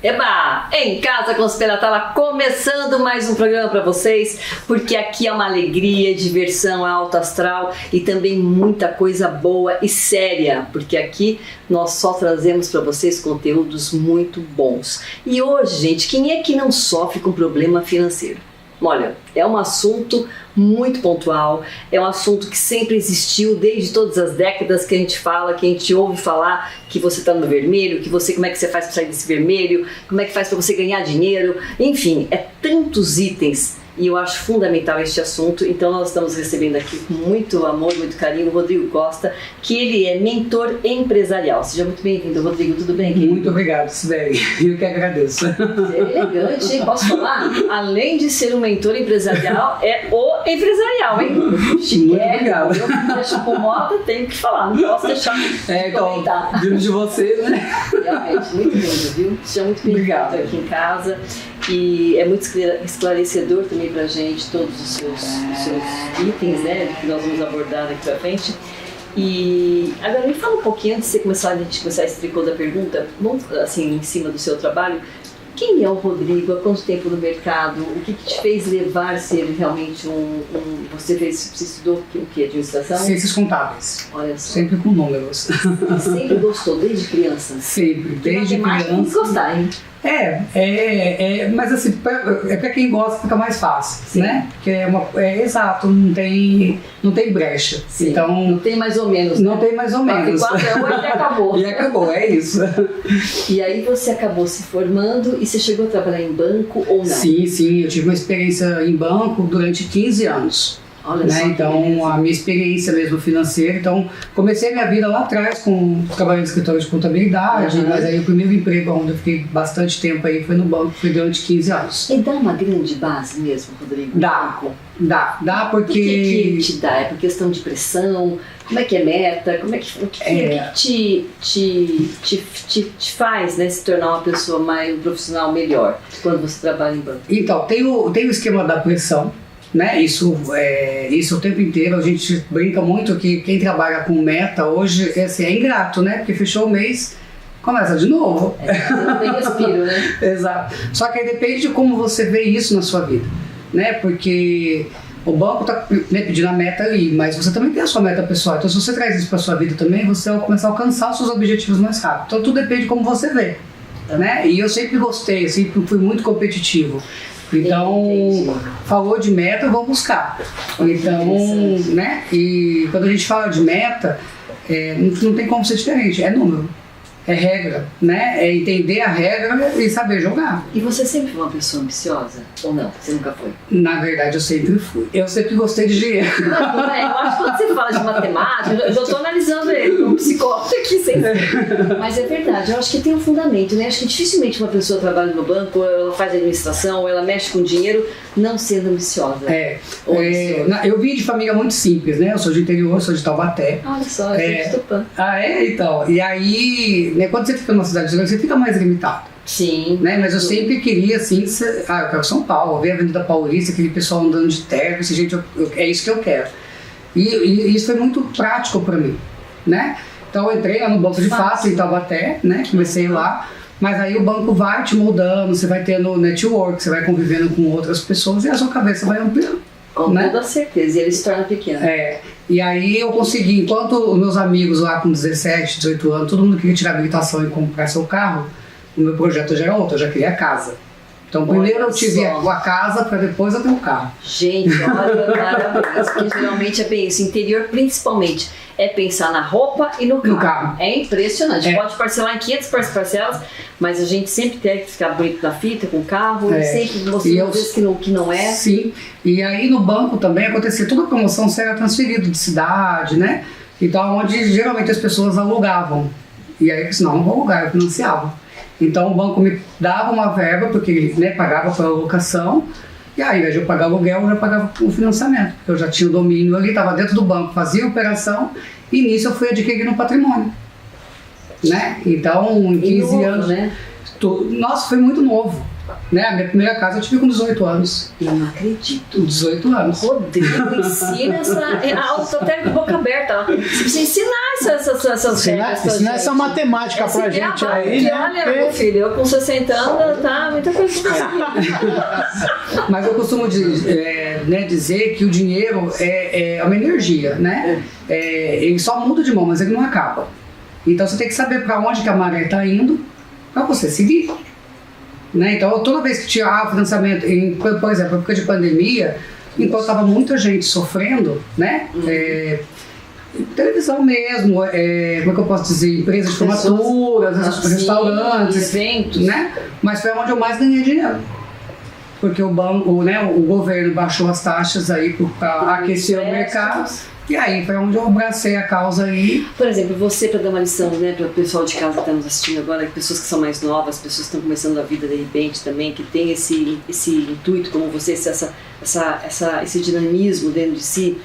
Eba! Em Casa com os Peratala, começando mais um programa para vocês, porque aqui é uma alegria, diversão, é alto astral e também muita coisa boa e séria, porque aqui nós só trazemos para vocês conteúdos muito bons. E hoje, gente, quem é que não sofre com problema financeiro? Olha, é um assunto muito pontual, é um assunto que sempre existiu desde todas as décadas que a gente fala, que a gente ouve falar que você está no vermelho, como é que você faz para sair desse vermelho, como é que faz para você ganhar dinheiro, enfim, é tantos itens. E eu acho fundamental este assunto, então nós estamos recebendo aqui com muito amor, muito carinho o Rodrigo Costa, que ele é mentor empresarial. Seja muito bem-vindo, Rodrigo, tudo bem, querido? Muito obrigado, Sibeli, eu que agradeço. É elegante, hein? Posso falar? Além de ser um mentor empresarial, é o empresarial, hein? Muito obrigado. Eu que deixo com moda, tenho que falar, não posso deixar de comentar. Vindo de você, né? Realmente, muito lindo, viu? Seja muito bem-vindo aqui em casa. E é muito esclarecedor também pra gente todos os seus itens, né, que nós vamos abordar daqui pra frente. E agora me fala um pouquinho, antes de a gente começar esse tricô da pergunta, vamos, assim, em cima do seu trabalho, quem é o Rodrigo? Há quanto tempo no mercado? O que te fez levar a ser realmente você estudou o que? Administração? Ciências contábeis. Olha só. Sempre com números. Sempre gostou, desde criança? Sempre, desde criança. Tem que gostar, hein? Mas assim, pra quem gosta fica mais fácil, né? Porque é exato, não tem brecha. Sim, então, não tem mais ou menos. Não tem mais ou menos. 4 é 8 e acabou. E acabou, é isso. E aí você acabou se formando e você chegou a trabalhar em banco ou não? Sim, eu tive uma experiência em banco durante 15 anos. Olha né? Só, então a minha experiência mesmo financeira, então comecei a minha vida lá atrás trabalhando em escritório de contabilidade, mas aí o primeiro emprego onde eu fiquei bastante tempo aí foi no banco, foi durante 15 anos. E dá uma grande base mesmo, Rodrigo? Dá porque... O que te dá? É por questão de pressão? Como é que é meta? O que te faz, né, se tornar uma pessoa um profissional melhor quando você trabalha em banco? Então, tem o esquema da pressão, né? Isso o tempo inteiro. A gente brinca muito que quem trabalha com meta hoje é ingrato, né? Porque fechou o mês, começa de novo. Não tem respiro, né? Exato. Só que aí depende de como você vê isso na sua vida, né? Porque o banco está pedindo a meta ali, mas você também tem a sua meta pessoal. Então, se você traz isso para sua vida também, você vai começar a alcançar os seus objetivos mais rápido. Então, tudo depende de como você vê, né? E eu sempre gostei, eu sempre fui muito competitivo. Então, falou de meta, eu vou buscar. Então, né? E quando a gente fala de meta, não tem como ser diferente, é número. É regra, né? É entender a regra e saber jogar. E você sempre foi uma pessoa ambiciosa? Ou não? Você nunca foi? Na verdade, eu sempre fui. Eu sempre gostei de dinheiro. Não, eu acho que quando você fala de matemática, eu já estou analisando ele como psicólogo aqui sempre. Mas é verdade, eu acho que tem um fundamento, né? Acho que dificilmente uma pessoa trabalha no banco, ou ela faz administração, ou ela mexe com dinheiro, não sendo ambiciosa. Eu vim de família muito simples, né? Eu sou de interior, sou de Taubaté. Olha só, eu sou de Tupã. Então. E aí, né, quando você fica numa cidade grande, você fica mais limitado. Sim. Né? Mas eu sempre queria, assim, eu quero São Paulo, ver a Avenida Paulista, aquele pessoal andando de terno, gente, é isso que eu quero. E isso foi muito prático para mim, né? Então eu entrei lá no banco de fato, em Taubaté, né? Comecei lá, mas aí o banco vai te moldando, você vai tendo network, você vai convivendo com outras pessoas e a sua cabeça vai ampliando. Com toda certeza, e ele se torna pequeno. E aí eu consegui, enquanto os meus amigos lá com 17, 18 anos, todo mundo queria tirar a habilitação e comprar seu carro, o meu projeto já era outro, eu já queria a casa. Então primeiro eu tive a casa para depois eu ter o carro. Gente, olha, parabéns, porque geralmente é bem isso, interior principalmente, é pensar na roupa e no carro. É impressionante, pode parcelar em 500 parcelas, mas a gente sempre tem que ficar bonito na fita, com o carro, sempre mostrando vezes que não é. Sim, e aí no banco também acontecia, toda a promoção era transferida de cidade, né? Então onde geralmente as pessoas alugavam, e aí eu disse, não vou alugar, eu financiava. Então o banco me dava uma verba, porque ele, né, pagava pela locação, e aí, ao invés de eu pagar aluguel, eu já pagava o financiamento. Eu já tinha o domínio ali, estava dentro do banco, fazia a operação, e nisso eu fui adquirindo um patrimônio. Né? Então, em 15 anos... Né? Nossa, foi muito novo. Né? A minha primeira casa eu tive com 18 anos. Eu não acredito. 18 anos. Rodrigo, ensina tô até de boca aberta. Você precisa ensinar essas regras. Ensinar essa matemática pra gente aí, né? Olha, meu filho, eu com 60 anos, tá muita coisa pra Mas eu costumo dizer que o dinheiro é uma energia, né? Ele só muda de mão, mas ele não acaba. Então você tem que saber para onde que a maré está indo para você seguir. Né? Então toda vez que tinha financiamento, por exemplo, época de pandemia, enquanto estava muita gente sofrendo, né? Televisão mesmo, como é que eu posso dizer, empresas de formaturas, restaurantes, eventos, né? Mas foi onde eu mais ganhei dinheiro. Porque o banco, né, o governo baixou as taxas aí para aquecer o mercado. E aí foi onde eu abracei a causa aí. Por exemplo, você, para dar uma lição, né, para o pessoal de casa que está nos assistindo agora, pessoas que são mais novas, pessoas que estão começando a vida de repente também, que tem esse intuito como você, esse dinamismo dentro de si.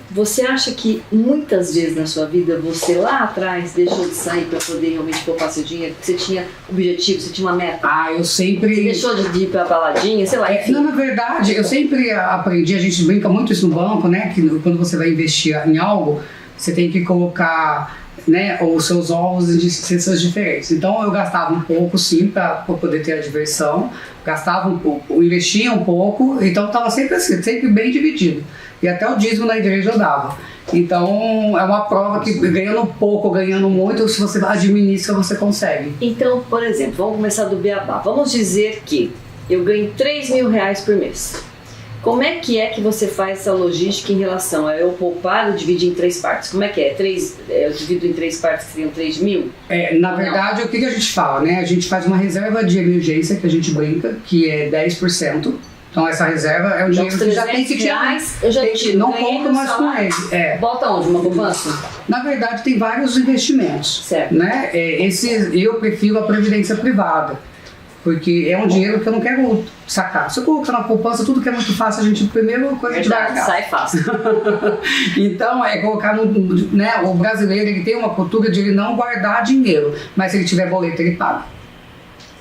Você acha que muitas vezes na sua vida você lá atrás deixou de sair para poder realmente poupar seu dinheiro? Você tinha objetivo, você tinha uma meta? Eu sempre... Você deixou de ir para a baladinha, sei lá, enfim. Não, na verdade, eu sempre aprendi, a gente brinca muito isso no banco, né? Que quando você vai investir em algo, você tem que colocar, né, os seus ovos em cestas diferentes. Então eu gastava um pouco sim para poder ter a diversão, gastava um pouco, investia um pouco, então estava sempre assim, sempre bem dividido. E até o dízimo na igreja eu dava. Então é uma prova que ganhando pouco, ganhando muito, se você administra, você consegue. Então, por exemplo, vamos começar do beabá. Vamos dizer que eu ganho R$3.000 por mês. Como é que você faz essa logística em relação a eu poupar ou dividir em 3 partes? Como é que é? Eu divido em 3 partes que seriam 3 mil? Na verdade, o que a gente fala, né? A gente faz uma reserva de emergência, que a gente brinca, que é 10%. Então essa reserva é um dinheiro que já tem que tirar. Eu já tiro, não conta mais com ele. Bota onde? Uma poupança? Na verdade, tem vários investimentos. Certo. Né? Eu prefiro a previdência privada. Porque é um dinheiro que eu não quero sacar. Se eu colocar na poupança, tudo que é muito fácil, a gente primeiro coisa de largar. Sai fácil. Então, colocar né, o brasileiro ele tem uma cultura de ele não guardar dinheiro, mas se ele tiver boleto, ele paga.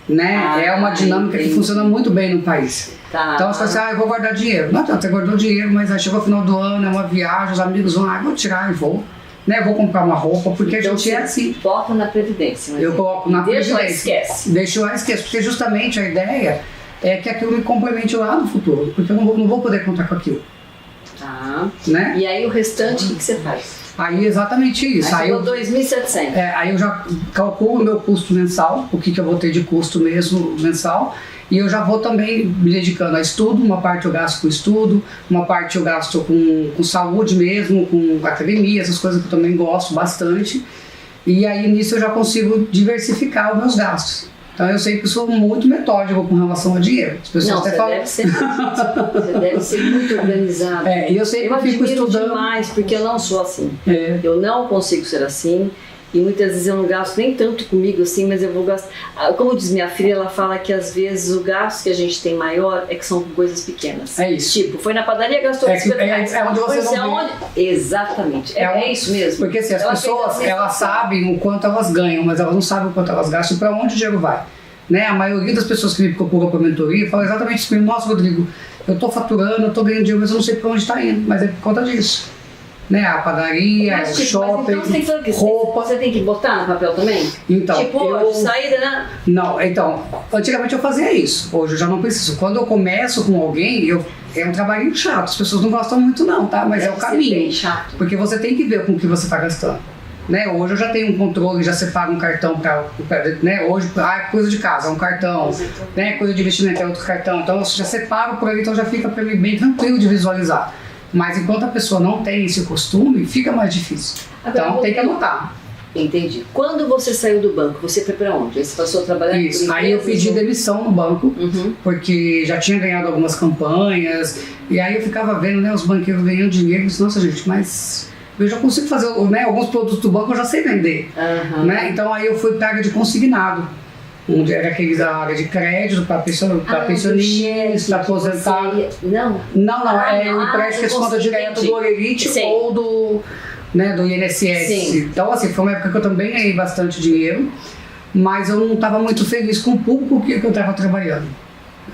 Né? É uma dinâmica que funciona muito bem no país. Tá. Então você fala assim, eu vou guardar dinheiro. Não, você guardou dinheiro, mas aí chegou o final do ano, é uma viagem, os amigos vão lá, vou tirar e vou. Né? Vou comprar uma roupa, porque então, a gente é assim. Bota na previdência. Eu coloco na previdência. Deixa lá, esquece. Deixa lá, esquece. Porque justamente a ideia é que aquilo me complemente lá no futuro. Porque eu não vou poder contar com aquilo. Tá. Né? E aí o restante, o que você faz? Aí exatamente isso. Aí chegou 2.700. Aí eu já calculo o meu custo mensal, o que eu vou ter de custo mesmo mensal. E eu já vou também me dedicando a estudo, uma parte eu gasto com estudo, uma parte eu gasto com saúde mesmo, com academia, essas coisas que eu também gosto bastante. E aí nisso eu já consigo diversificar os meus gastos. Então eu sempre sou muito metódico com relação ao dinheiro. As pessoas até falam... você deve ser muito organizado. E eu sempre fico estudando. Demais, porque eu não sou assim. Eu não consigo ser assim. E muitas vezes eu não gasto nem tanto comigo assim, mas eu vou gastar. Como diz minha filha, ela fala que às vezes o gasto que a gente tem maior é que são com coisas pequenas. É isso. Tipo, foi na padaria, gastou R$50. É onde você não vê. Exatamente. É isso mesmo. Porque assim, as pessoas, elas sabem o quanto elas ganham, mas elas não sabem o quanto elas gastam e para onde o dinheiro vai. Né? A maioria das pessoas que me procuram para mentoria fala exatamente isso. Nossa, Rodrigo, eu estou faturando, eu estou ganhando dinheiro, mas eu não sei para onde está indo. Mas é por conta disso. Né? A padaria, o shopping, então roupa. Você tem que botar no papel também? Então, tipo, saída, né? Não, então, antigamente eu fazia isso. Hoje eu já não preciso. Quando eu começo com alguém, é um trabalhinho chato. As pessoas não gostam muito não, tá? Mas é o caminho. Bem chato. Porque você tem que ver com o que você está gastando. Né? Hoje eu já tenho um controle, já separo um cartão para... Né? Hoje, coisa de casa, é um cartão. Né? Coisa de investimento é outro cartão. Então eu já separo por ali, então já fica para mim bem tranquilo de visualizar. Mas enquanto a pessoa não tem esse costume, fica mais difícil. Agora, então tem que anotar. Entendi. Quando você saiu do banco, você foi para onde? Você passou a trabalhar? Isso. Aí eu pedi demissão no banco, porque já tinha ganhado algumas campanhas. E aí eu ficava vendo, né, os banqueiros ganhando dinheiro. Eu disse, nossa gente, mas eu já consigo fazer, né, alguns produtos do banco eu já sei vender. Né? Então aí eu fui para a área de consignado. Onde era aquele da área de crédito para pensionista, aposentado. Não, é o empréstimo que se conta direto do Orelite ou do INSS. Sim. Então, assim, foi uma época que eu também ganhei bastante dinheiro. mas eu não estava muito feliz com o público que eu estava trabalhando.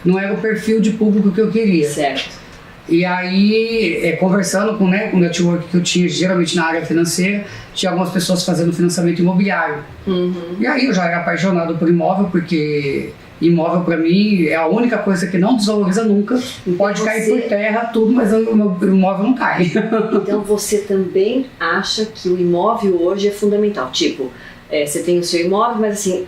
Não era o perfil de público que eu queria. Certo. E aí, conversando com o network que eu tinha, geralmente na área financeira, tinha algumas pessoas fazendo financiamento imobiliário. E aí eu já era apaixonado por imóvel, porque imóvel para mim é a única coisa que não desvaloriza nunca. Pode cair por terra, tudo, mas o meu imóvel não cai. Então você também acha que o imóvel hoje é fundamental? Tipo, você tem o seu imóvel, mas assim,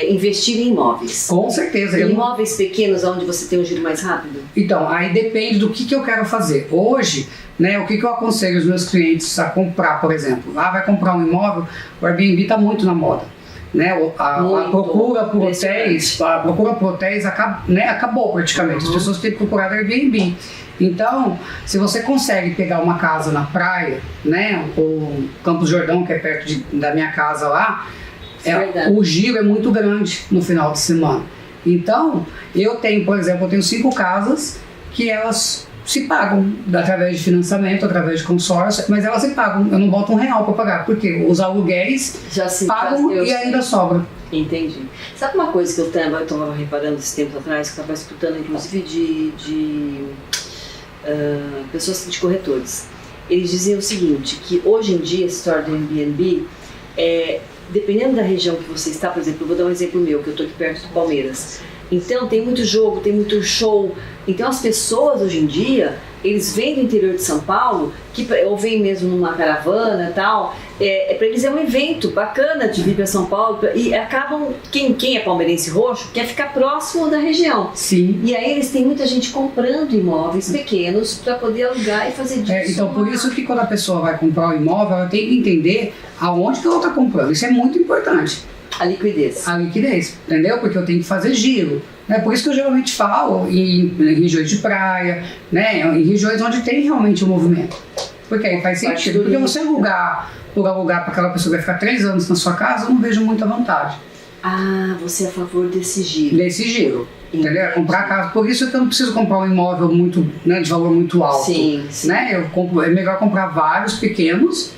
investir em imóveis. Com certeza. Imóveis pequenos, onde você tem um giro mais rápido? Então, aí depende do que eu quero fazer. Hoje, o que eu aconselho os meus clientes a comprar, por exemplo? Vai comprar um imóvel, o Airbnb está muito na moda. A procura por hotéis acabou praticamente. As pessoas têm procurado Airbnb. Então, se você consegue pegar uma casa na praia, o Campos Jordão, que é perto da minha casa lá, o giro é muito grande no final de semana. Então, eu tenho 5 casas que elas se pagam através de financiamento, através de consórcio, mas elas se pagam. Eu não boto R$1 para pagar, porque os aluguéis pagam e ainda sobra. Entendi. Sabe uma coisa que eu estava reparando esse tempo atrás, que eu estava escutando inclusive de pessoas de corretores. Eles diziam o seguinte, que hoje em dia essa história do Airbnb, dependendo da região que você está, por exemplo, eu vou dar um exemplo meu, que eu estou aqui perto do Palmeiras. Então tem muito jogo, tem muito show. Então as pessoas hoje em dia, eles vêm do interior de São Paulo, ou vêm mesmo numa caravana e tal, para eles é um evento bacana de vir para São Paulo, e acabam, quem é palmeirense roxo, quer ficar próximo da região. Sim. E aí eles têm muita gente comprando imóveis pequenos para poder alugar e fazer disso. Então por isso que quando a pessoa vai comprar um imóvel, ela tem que entender aonde que ela está comprando. Isso é muito importante. A liquidez, entendeu? Porque eu tenho que fazer giro. Por isso que eu geralmente falo em regiões de praia, em regiões onde tem realmente um movimento. Porque aí faz sentido. Porque você alugar para aquela pessoa que vai ficar 3 anos na sua casa, eu não vejo muita vantagem. Você é a favor desse giro. Desse giro. Entendeu? Comprar casa. Por isso que eu não preciso comprar um imóvel muito, de valor muito alto. Sim. É melhor comprar vários pequenos,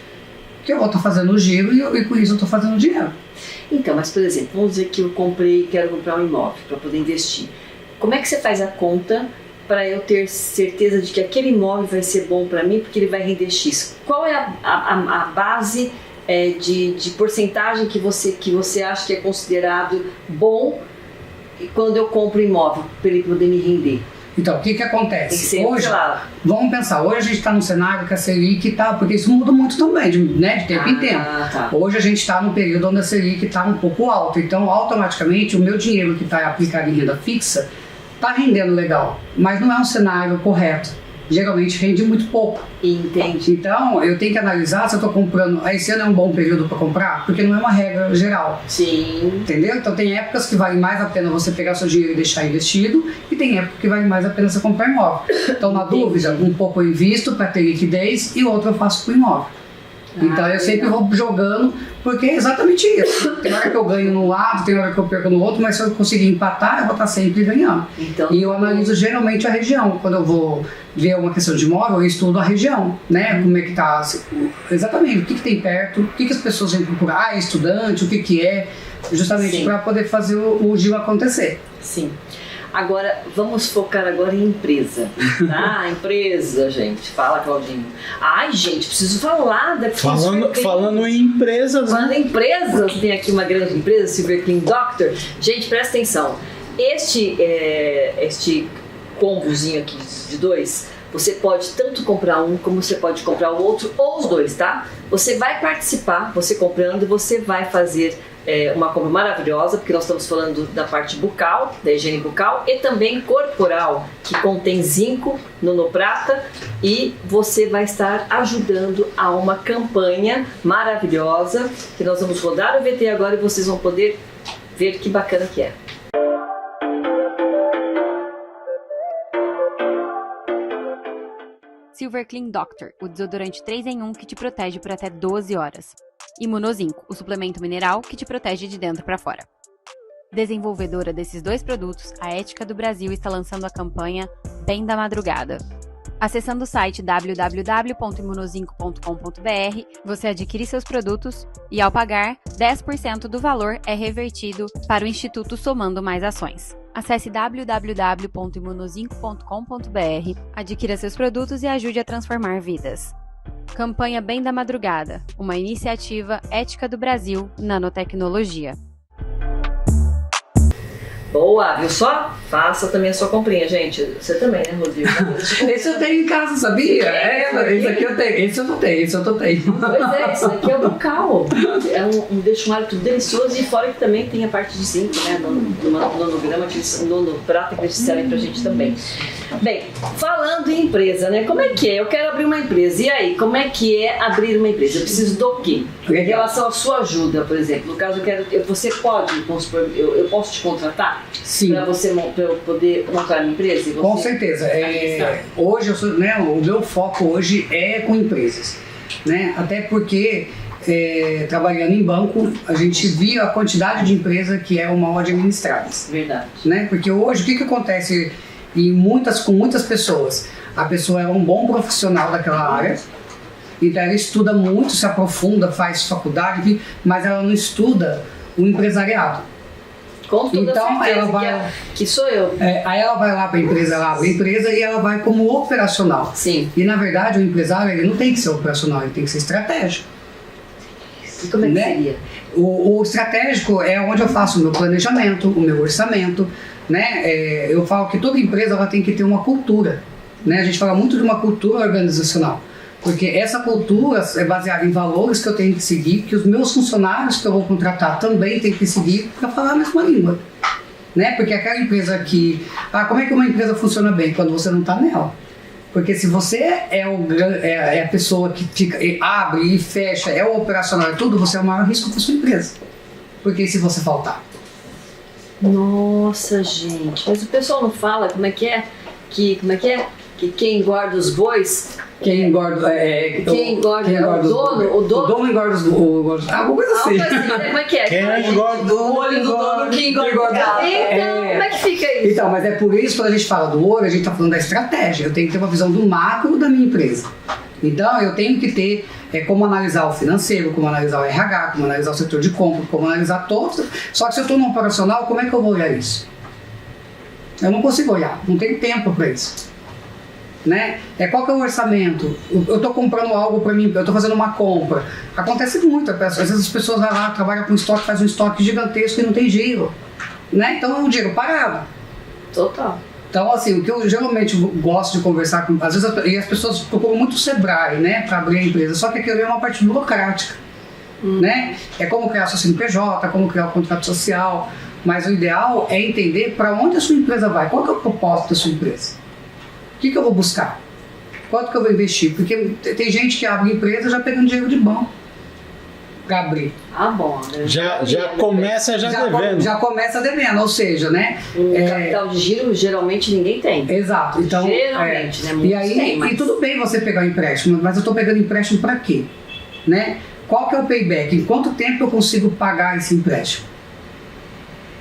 que eu vou estar fazendo o giro e com isso eu estou fazendo dinheiro. Então, mas por exemplo, vamos dizer que eu quero comprar um imóvel para poder investir. Como é que você faz a conta para eu ter certeza de que aquele imóvel vai ser bom para mim, porque ele vai render X? Qual é a base de porcentagem que você acha que é considerado bom quando eu compro um imóvel para ele poder me render? Então, o que acontece? Tem que ser hoje, vamos pensar, hoje a gente está num cenário que a Selic está, porque isso muda muito também, de tempo em tempo. Tá. Hoje a gente está num período onde a Selic está um pouco alta, então automaticamente o meu dinheiro que está aplicado em renda fixa está rendendo legal, mas não é um cenário correto. Geralmente rende muito pouco. Entendi. Então, eu tenho que analisar se eu estou comprando. Esse ano é um bom período para comprar, porque não é uma regra geral. Sim. Entendeu? Então, tem épocas que vale mais a pena você pegar seu dinheiro e deixar investido, e tem época que vale mais a pena você comprar imóvel. Então, na dúvida, um pouco eu invisto para ter liquidez e outro eu faço com imóvel. Então, eu sempre vou jogando, porque é exatamente isso. Tem hora que eu ganho num lado, tem hora que eu perco no outro, mas se eu conseguir empatar, eu vou estar sempre ganhando. Então, e eu analiso geralmente a região. Quando eu vou ver uma questão de imóvel, eu estudo a região, como é que está, exatamente, o que tem perto, o que as pessoas vêm procurar, estudante, o que é, justamente para poder fazer o giro acontecer. Sim. Agora, vamos focar agora em empresa, tá? Empresa, gente. Fala, Claudinho. Ai, gente, preciso falar da Falando em empresas, Falando em empresas, tem aqui uma grande empresa, Silver King Doctor. Gente, presta atenção. Este combozinho aqui de 2, você pode tanto comprar um, como você pode comprar o outro, ou os dois, tá? Você vai participar, você comprando, você vai fazer uma compra maravilhosa, porque nós estamos falando da parte bucal, da higiene bucal, e também corporal, que contém zinco, nonoprata, e você vai estar ajudando a uma campanha maravilhosa, que nós vamos rodar o VT agora e vocês vão poder ver que bacana que é. Silver Clean Doctor, o desodorante 3 em 1 que te protege por até 12 horas. Imunozinco, o suplemento mineral que te protege de dentro para fora. Desenvolvedora desses 2 produtos, a Ética do Brasil está lançando a campanha Bem da Madrugada. Acessando o site www.imunozinco.com.br, você adquire seus produtos e, ao pagar, 10% do valor é revertido para o Instituto Somando Mais Ações. Acesse www.imunozinco.com.br, adquira seus produtos e ajude a transformar vidas. Campanha Bem da Madrugada, uma iniciativa ética do Brasil, nanotecnologia. Boa, viu só? Faça também a sua comprinha, gente. Você também, né, Rodrigo? Esse eu tenho em casa, sabia? Esse aqui eu tenho. Esse eu não tenho, esse eu tô tendo. Pois é, esse daqui é o bucal. Deixa um hálito delicioso e fora que também tem a parte de zinco, né? No nanograma, no prata que eles servem pra gente também. Bem, falando em empresa, né? Como é que é? Eu quero abrir uma empresa. E aí, como é que é abrir uma empresa? Eu preciso do quê? Em relação à sua ajuda, por exemplo. No caso, você pode, vamos supor, eu posso te contratar? Sim. Para eu poder montar a minha empresa? Com certeza. Hoje, o meu foco hoje é com empresas. Né? Até porque, trabalhando em banco, a gente via a quantidade de empresas que eram mal administradas. Verdade. Né? Porque hoje, o que acontece com muitas pessoas? A pessoa é um bom profissional daquela área, então ela estuda muito, se aprofunda, faz faculdade, mas ela não estuda o empresariado. Com toda então certeza, ela vai, que sou eu. Aí ela vai lá para a empresa, ela abre a empresa e ela vai como operacional. Sim. E na verdade o empresário ele não tem que ser operacional, ele tem que ser estratégico. E como é que seria? O estratégico é onde eu faço o meu planejamento, o meu orçamento. Né? Eu falo que toda empresa ela tem que ter uma cultura. Né? A gente fala muito de uma cultura organizacional. Porque essa cultura é baseada em valores que eu tenho que seguir, que os meus funcionários que eu vou contratar também têm que seguir para falar a mesma língua. Né? Porque aquela empresa que... como é que uma empresa funciona bem? Quando você não está nela. Porque se você é a pessoa que abre e fecha, é o operacional e tudo, você é o maior risco para a sua empresa. Porque se você faltar? Nossa, gente. Mas o pessoal não fala como é que é? Que quem engorda os bois... Quem engorda o dono? O dono engorda os bois. Alguma coisa assim. Como é que é? Quem engorda o olho do dono que engorda. Então, como é que fica isso? Então, mas é por isso, quando a gente fala do ouro, a gente está falando da estratégia. Eu tenho que ter uma visão do macro da minha empresa. Então, eu tenho que ter como analisar o financeiro, como analisar o RH, como analisar o setor de compra, como analisar todos. Só que se eu estou no operacional, como é que eu vou olhar isso? Eu não consigo olhar, não tenho tempo para isso. Né? Qual que é o orçamento? Eu estou comprando algo para mim, eu estou fazendo uma compra. Acontece muito, às vezes as pessoas vão lá, trabalham com estoque, fazem um estoque gigantesco e não tem giro. Né? Então é um dinheiro parado. Total. Então, assim, o que eu geralmente gosto de conversar com... Às vezes as pessoas procuram muito o Sebrae, né, para abrir a empresa, só que aquilo é uma parte burocrática. Né? É como criar seu CNPJ, como criar o contrato social, mas o ideal é entender para onde a sua empresa vai, qual que é o propósito da sua empresa. O que eu vou buscar? Quanto que eu vou investir? Porque tem gente que abre empresa já pegando dinheiro de banco para abrir. Bom. Né? Já começa devendo. Já começa devendo, ou seja, né? Capital de giro geralmente ninguém tem. Exato. Então, geralmente, né? Muitos e aí, tem, mas... e tudo bem você pegar um empréstimo, mas eu estou pegando empréstimo para quê? Né? Qual que é o payback? Em quanto tempo eu consigo pagar esse empréstimo?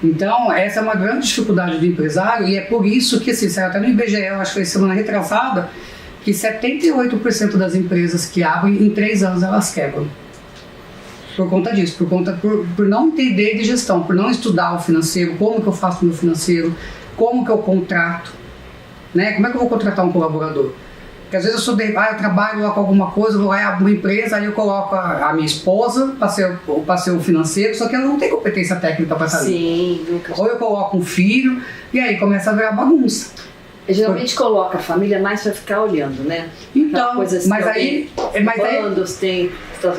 Então, essa é uma grande dificuldade do empresário e é por isso que, assim, saiu até no IBGE, eu acho que foi semana retrasada, que 78% das empresas que abrem, em 3 anos elas quebram. Por conta disso, por não entender de gestão, por não estudar o financeiro, como que eu faço o meu financeiro, como que eu contrato, né? Como é que eu vou contratar um colaborador? Porque às vezes eu trabalho lá com alguma coisa, vou lá uma empresa, aí eu coloco a minha esposa para ser o financeiro, só que ela não tem competência técnica para saber. Sim, nunca. Ou eu coloco um filho, e aí começa a virar bagunça. Geralmente coloca a família mais para ficar olhando, né? Então, coisa assim, mas aí... tem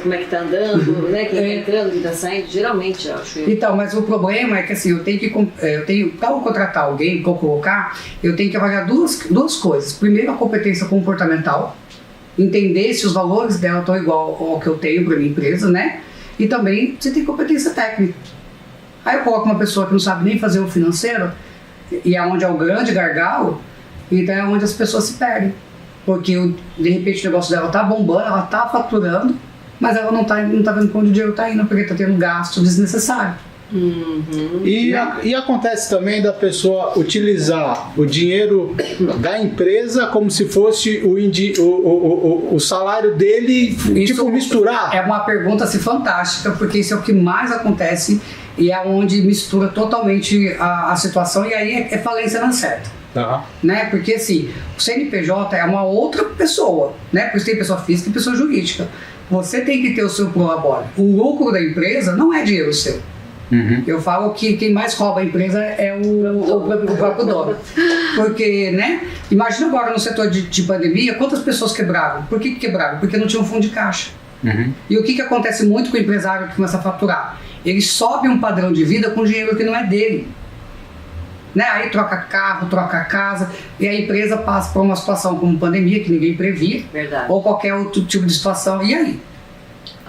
como é que tá andando, né? Quem tá entrando, quem tá saindo, geralmente, eu acho. Então, mas o problema é que assim, para eu contratar alguém, para eu colocar, eu tenho que avaliar duas coisas. Primeiro, a competência comportamental, entender se os valores dela estão igual ao que eu tenho para minha empresa, né? E também você tem competência técnica. Aí eu coloco uma pessoa que não sabe nem fazer o financeiro, e é onde é o grande gargalo, então é onde as pessoas se perdem. Porque de repente o negócio dela tá bombando, ela tá faturando, mas ela não tá vendo para onde o dinheiro tá indo, porque tá tendo gasto desnecessário. E acontece também da pessoa utilizar o dinheiro da empresa como se fosse o salário dele, tipo, misturar. É uma pergunta assim, fantástica, porque isso é o que mais acontece e é onde mistura totalmente a situação, e aí é falência na certa. Né? Porque assim, o CNPJ é uma outra pessoa, né? Por isso tem pessoa física e pessoa jurídica. Você tem que ter o seu prolabore. O lucro da empresa não é dinheiro seu. Eu falo que quem mais rouba a empresa é o próprio dono. Porque, né? Imagina agora no setor de pandemia, quantas pessoas quebraram? Por que quebraram? Porque não tinha um fundo de caixa. E o que acontece muito com o empresário que começa a faturar? Ele sobe um padrão de vida com dinheiro que não é dele. Né? Aí troca carro, troca casa, e a empresa passa por uma situação como pandemia, que ninguém previa, ou qualquer outro tipo de situação, e aí?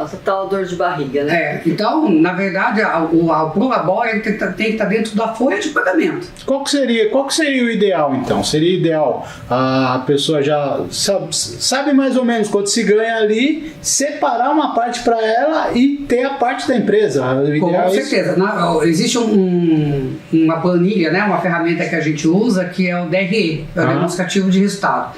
Essa tal dor de barriga, né? Então, na verdade, o prolabore tem que estar dentro da folha de pagamento. Qual que seria o ideal, então? Seria ideal a pessoa já sabe mais ou menos quanto se ganha ali, separar uma parte para ela e ter a parte da empresa. Com certeza. Existe uma planilha, né, uma ferramenta que a gente usa, que é o DRE, o Demonstrativo de Resultado.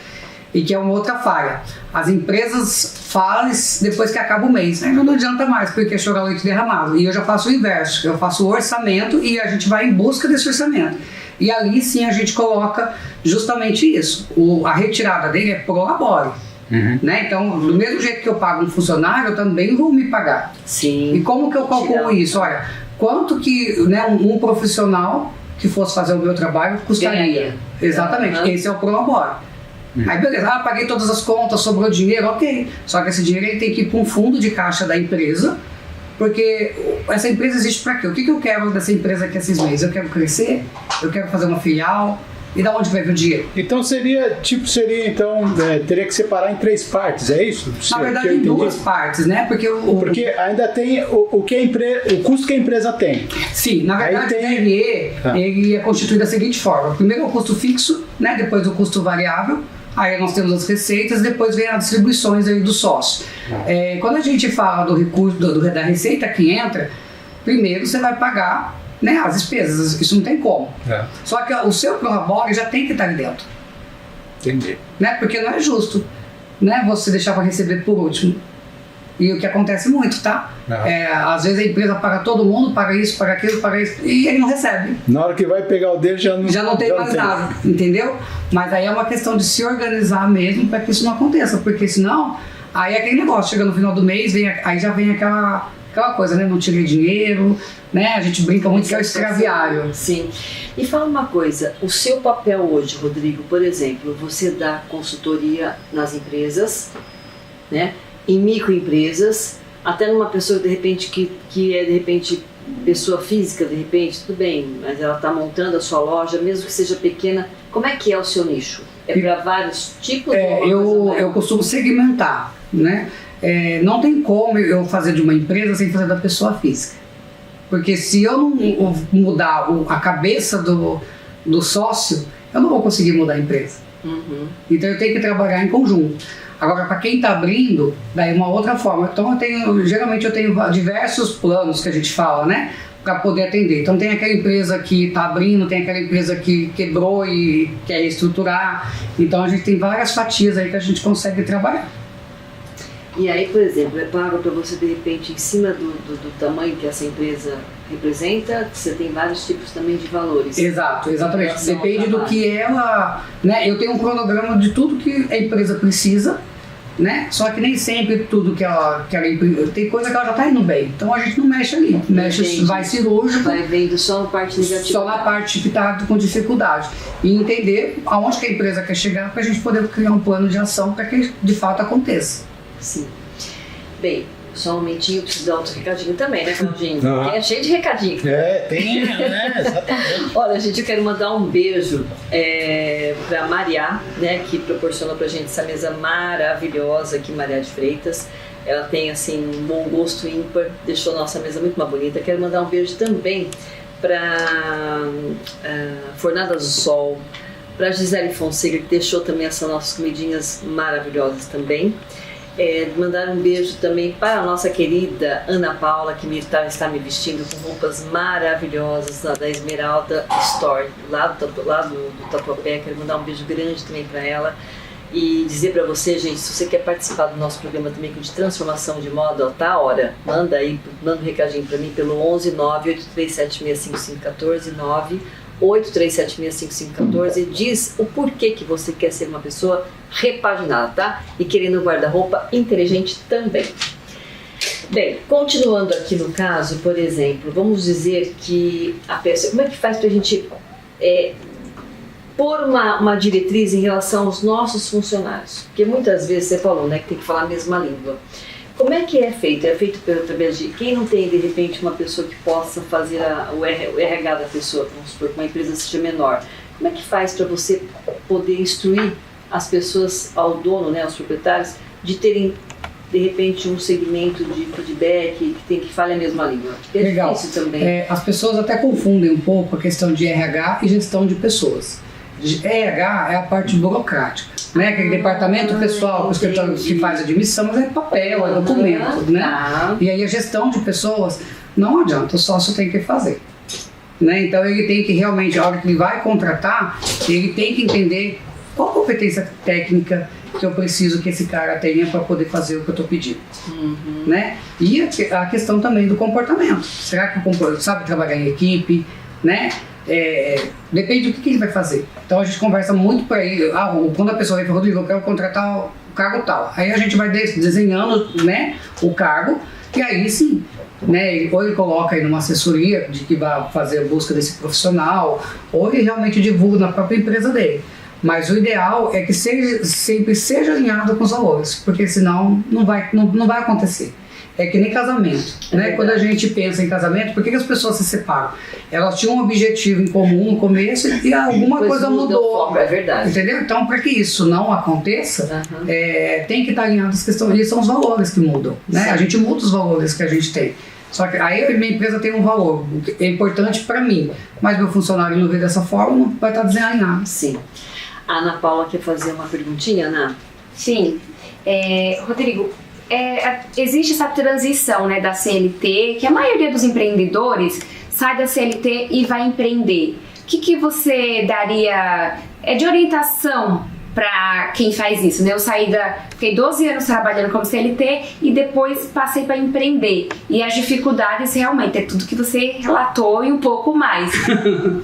E que é uma outra falha. As empresas fazem depois que acaba o mês. Aí não adianta mais, porque é chorar leite derramado. E eu já faço o inverso. Eu faço o orçamento e a gente vai em busca desse orçamento. E ali sim a gente coloca justamente isso. A retirada dele é pro labore. Né? Então, do mesmo jeito que eu pago um funcionário, eu também vou me pagar. Sim. E como que eu calculo isso? Olha, quanto que, né, um profissional que fosse fazer o meu trabalho custaria? Exatamente. Esse é o pro labore. Aí beleza, paguei todas as contas, sobrou dinheiro, ok. Só que esse dinheiro ele tem que ir para um fundo de caixa da empresa, porque essa empresa existe para quê? O que eu quero dessa empresa aqui esses meses? Eu quero crescer, eu quero fazer uma filial, e da onde vai vir o dinheiro? Então teria que separar em 3 partes, é isso? Na verdade em 2 partes, né? Porque ainda tem o custo que a empresa tem. Sim, na verdade o DRE ele é constituído da seguinte forma: primeiro é o custo fixo, né? Depois o custo variável. Aí nós temos as receitas, depois vem as distribuições aí do sócio. Quando a gente fala do recurso, da receita que entra, primeiro você vai pagar, né, as despesas, isso não tem como. Só que o seu prolabore já tem que estar ali dentro. Entendi. Né? Porque não é justo, né, você deixar para receber por último. E o que acontece muito, tá? Às vezes a empresa paga todo mundo, paga isso, paga aquilo, paga isso, e ele não recebe. Na hora que vai pegar o dele já não tem mais nada, entendeu? Mas aí é uma questão de se organizar mesmo para que isso não aconteça, porque senão, aí é aquele negócio, chega no final do mês, aí já vem aquela coisa, né? Não tirei dinheiro, né? A gente brinca muito que é o escraviário. Sim. E fala uma coisa, o seu papel hoje, Rodrigo, por exemplo, você dá consultoria nas empresas, né? Em microempresas, até numa pessoa de repente que é de repente pessoa física, de repente, tudo bem, mas ela está montando a sua loja, mesmo que seja pequena. Como é que é o seu nicho? É para vários tipos? Eu costumo segmentar, né? Não tem como eu fazer de uma empresa sem fazer da pessoa física. Porque se eu não mudar a cabeça do sócio, eu não vou conseguir mudar a empresa. Então eu tenho que trabalhar em conjunto. Agora, para quem está abrindo, daí uma outra forma. Então geralmente eu tenho diversos planos que a gente fala, né? Para poder atender. Então tem aquela empresa que está abrindo, tem aquela empresa que quebrou e quer reestruturar. Então a gente tem várias fatias aí que a gente consegue trabalhar. E aí, por exemplo, é pago para você, de repente, em cima do tamanho que essa empresa representa, você tem vários tipos também de valores. Exatamente. Depende do que ela... Né? Eu tenho um cronograma de tudo que a empresa precisa, né? Só que nem sempre tudo que ela tem coisa que ela já está indo bem. Então a gente não mexe ali. Vai cirúrgico. Vai vendo só na parte negativa. Só na parte que está com dificuldade. E entender aonde que a empresa quer chegar para a gente poder criar um plano de ação para que de fato aconteça. Sim. Bem, só um momentinho, preciso dar outro recadinho também, né, Claudinho? É cheio de recadinho. Tem, né? Exatamente. Olha, gente, eu quero mandar um beijo pra Maria, né, que proporcionou pra gente essa mesa maravilhosa aqui, Maria de Freitas. Ela tem, assim, um bom gosto ímpar, deixou a nossa mesa muito mais bonita. Quero mandar um beijo também pra Fornadas do Sol, pra Gisele Fonseca, que deixou também essas nossas comidinhas maravilhosas também. Mandar um beijo também para a nossa querida Ana Paula, que está me vestindo com roupas maravilhosas da Esmeralda Store, lá do Tatuapé. Quero mandar um beijo grande também para ela. E dizer para você, gente, se você quer participar do nosso programa também de transformação de moda, ó, tá a hora. Manda um recadinho para mim pelo 11 983765514, 983765514. Diz o porquê que você quer ser uma pessoa repaginada, tá? E querendo um guarda-roupa inteligente também. Bem, continuando aqui no caso, por exemplo, vamos dizer que a pessoa... Como é que faz pra gente... pôr uma diretriz em relação aos nossos funcionários, porque muitas vezes você falou, né, que tem que falar a mesma língua. Como é que é feito? É feito através de quem não tem de repente uma pessoa que possa fazer o RH da pessoa, vamos supor que uma empresa seja menor. Como é que faz para você poder instruir as pessoas, ao dono, né, aos proprietários, de terem de repente um segmento de feedback que fale a mesma língua? É legal. Difícil também. As pessoas até confundem um pouco a questão de RH e gestão de pessoas. RH é a parte burocrática, né? Aquele departamento pessoal que faz admissão, mas é papel, é documento, né? E aí a gestão de pessoas não adianta, o sócio tem que fazer, né? Então ele tem que realmente, a hora que ele vai contratar, ele tem que entender qual competência técnica que eu preciso que esse cara tenha para poder fazer o que eu estou pedindo, né? E a questão também do comportamento. Será que sabe trabalhar em equipe, né? Depende do que ele vai fazer. Então a gente conversa muito por aí. Quando a pessoa vem para Rodrigo, eu quero contratar o cargo tal. Aí a gente vai desenhando, né, o cargo, e aí sim, né, ou ele coloca aí numa assessoria de que vai fazer a busca desse profissional, ou ele realmente divulga na própria empresa dele. Mas o ideal é que sempre seja alinhado com os valores, porque senão não vai acontecer. É que nem casamento, né? Quando a gente pensa em casamento, por que as pessoas se separam? Elas tinham um objetivo em comum no começo e alguma coisa mudou. Foco, é verdade. Entendeu? Então, para que isso não aconteça, tem que estar alinhado as questões. E são os valores que mudam, né? A gente muda os valores que a gente tem. Só que aí a minha empresa tem um valor, é importante para mim, mas meu funcionário não vê dessa forma, não vai estar desalinhado. Sim. A Ana Paula quer fazer uma perguntinha, Ana? Sim. Rodrigo, existe essa transição, né, da CLT, que a maioria dos empreendedores sai da CLT e vai empreender. O que você daria de orientação para quem faz isso, né? Eu fiquei 12 anos trabalhando como CLT e depois passei para empreender. E as dificuldades realmente é tudo que você relatou e um pouco mais.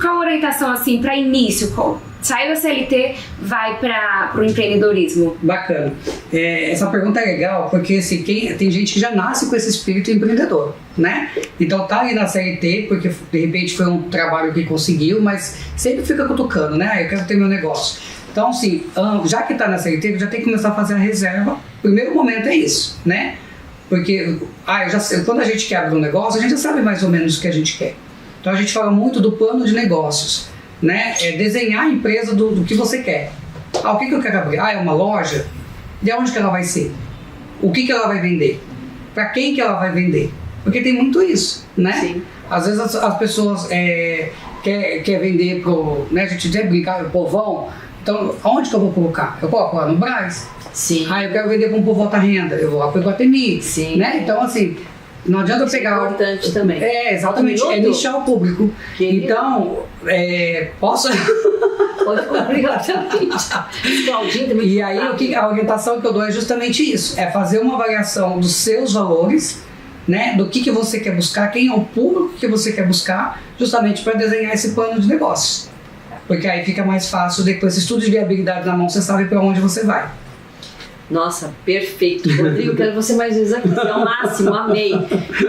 Qual a orientação assim para início? Saiu da CLT, vai para o empreendedorismo? Bacana. Essa pergunta é legal porque assim, tem gente que já nasce com esse espírito empreendedor, né? Então tá ali na CLT porque de repente foi um trabalho que conseguiu, mas sempre fica cutucando, né? Eu quero ter meu negócio. Então, assim, já que está na CLT, já tem que começar a fazer a reserva. O primeiro momento é isso, né? Porque quando a gente quer abrir um negócio, a gente já sabe mais ou menos o que a gente quer. Então, a gente fala muito do plano de negócios, né? Desenhar a empresa do que você quer. O que eu quero abrir? É uma loja? De onde que ela vai ser? O que ela vai vender? Para quem que ela vai vender? Porque tem muito isso, né? Sim. Às vezes as pessoas quer vender pro, né? A gente deve brincar pro povão. Então, aonde que eu vou colocar? Eu coloco lá no Brás. Sim. Eu quero vender para um povo alta renda. Eu vou lá para o Iguatemi. Sim. né? Então, assim, não adianta eu pegar... É importante também. Exatamente. É nichar o público. Então, posso... Pode obrigatoriamente. E aí, a orientação que eu dou é justamente isso. É fazer uma avaliação dos seus valores, né? Do que você quer buscar, quem é o público que você quer buscar, justamente para desenhar esse plano de negócios. Porque aí fica mais fácil, depois estudo de viabilidade na mão, você sabe para onde você vai. Nossa, perfeito. Rodrigo, quero você mais vezes aqui. É o máximo, amei.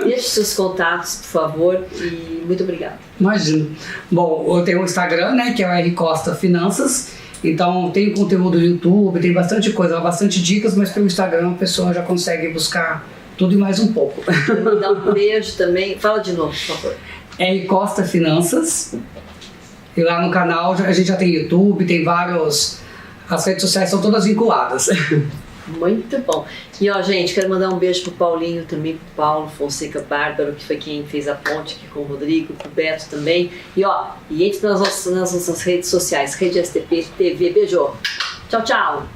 Deixe seus contatos, por favor, e muito obrigada. Imagina. Bom, eu tenho um Instagram, né, que é o R Costa Finanças. Então, tem conteúdo no YouTube, tem bastante coisa, bastante dicas, mas pelo Instagram a pessoa já consegue buscar tudo e mais um pouco. Vou mandar um beijo também. Fala de novo, por favor. R Costa Finanças. E lá no canal a gente já tem YouTube, tem vários... As redes sociais são todas vinculadas. Muito bom. E ó, gente, quero mandar um beijo pro Paulinho também, pro Paulo Fonseca Bárbaro, que foi quem fez a ponte aqui com o Rodrigo, pro Beto também. E ó, entre nas nossas redes sociais, Rede STP TV. Beijo. Tchau, tchau.